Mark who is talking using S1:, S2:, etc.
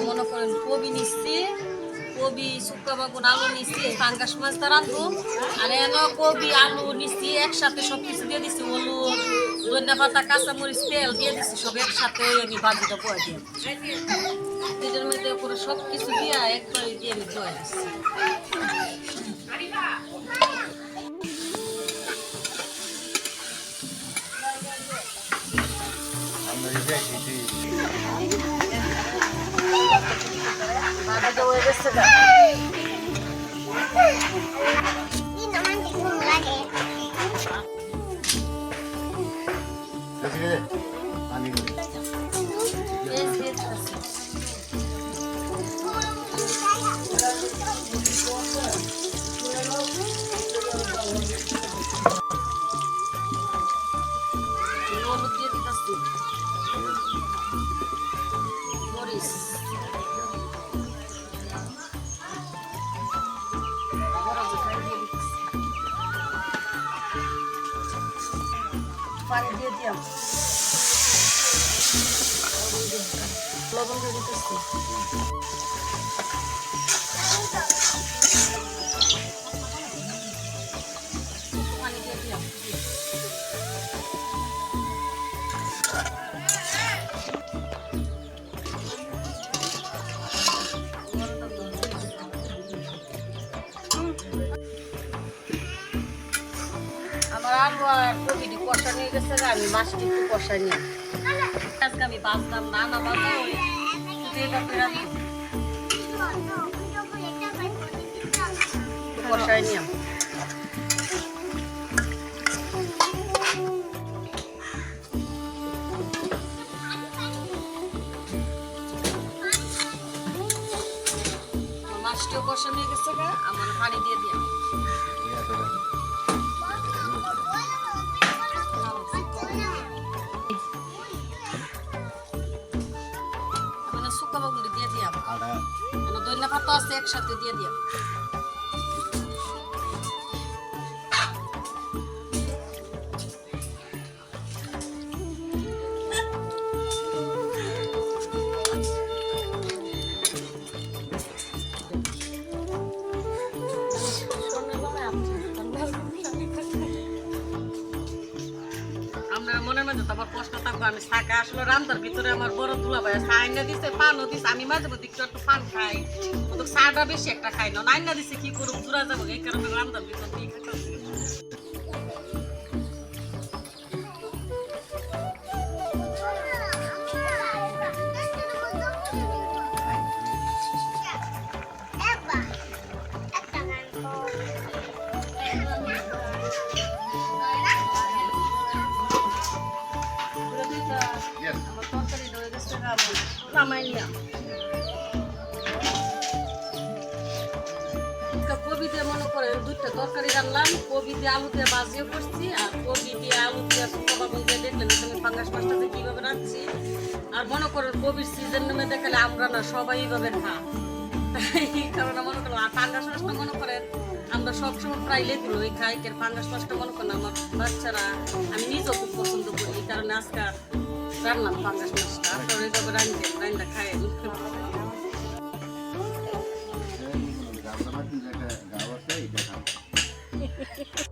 S1: মনে করেন কবি নিচ্ছি, কবি শুক্কা বাগুন আলু নিচ্ছি, পাঙ্গাস মাছ দ্বারা রাঁধবো। আর এনে কবি আলু নিচ্ছি একসাথে সব কিছু দিয়ে দিচ্ছি, হলুদ ধনিয়া পাতা কাঁচামরিচ তেল দিয়ে দিচ্ছি, সব একসাথে আমি ভাজিটা বয়ে দিয়ে এটার মধ্যে করে সব কিছু দিয়ে একবারে দিয়ে আমি বয়ে দিচ্ছি। ভাজিটা হয়ে গেছে গা। হলুদ দিয়ে দিতেছি, মরিচ, পানি দিয়ে দিলাম, লবণ দিয়ে দিতেছি, পানি দিয়ে দিলাম, আমার আলু আর কপিটি কষা নিয়ে গেছে, আমি মাছটি একটু কষাই নিই। আজকে আমি বাঁচলাম না না বাঁচা ওই কষাই নিলাম। মাছটিও কষা নিয়ে গেছে, আমার পানি দিয়ে দিলাম। শুক্কা বাগুন দিয়ে দিলাম, ধনিয়া পাতা আছে একসাথে দিয়ে দিলাম। আমরা মনের মধ্যে তো আমার কষ্ট থাকবো, আমি শাকে আসলে রান্নার ভিতরে আমার বড় তুলা ভাই আইনা দিছে, পানও দিছে, আমি মাঝে মধ্যে একটু পান খাই, তো চাটা বেশি একটা খাই না, আইনা দিছে কি করুক দূরা যাবো, এই কারণে রান্নার ভিতর দিয়ে খাইতেছি। আমার তরকারি ধরে গেছে, নামাই নিলাম। কবি দিয়ে মনে করেন দুইটা তরকারি রান্নাম, কবি দিয়ে আলু দিয়ে ভাজিও করছি, আর কবি দিয়ে আলু দিয়ে শুকনো বাগুন দিয়ে দেখলেন আমি পাঙ্গাস মাছটা দিয়ে কীভাবে রাখছি। আর মনে করেন কবির সিজন নেমে দেখালে আমরা না সবাই এইভাবে খা, এই কারণে মনে করেন আর পাঙ্গাস মাছটা মনে করেন আমরা সবসময় প্রায় লেগুলো ওই খাই, পাঙ্গাস মাছটা মনে করেন আমার বাচ্চারা আমি নিজেও খুব পছন্দ করি, এই কারণে আজকে রান্নাম পাঙ্গাস মাছটা। আপনারা এইভাবে রান্না খায়।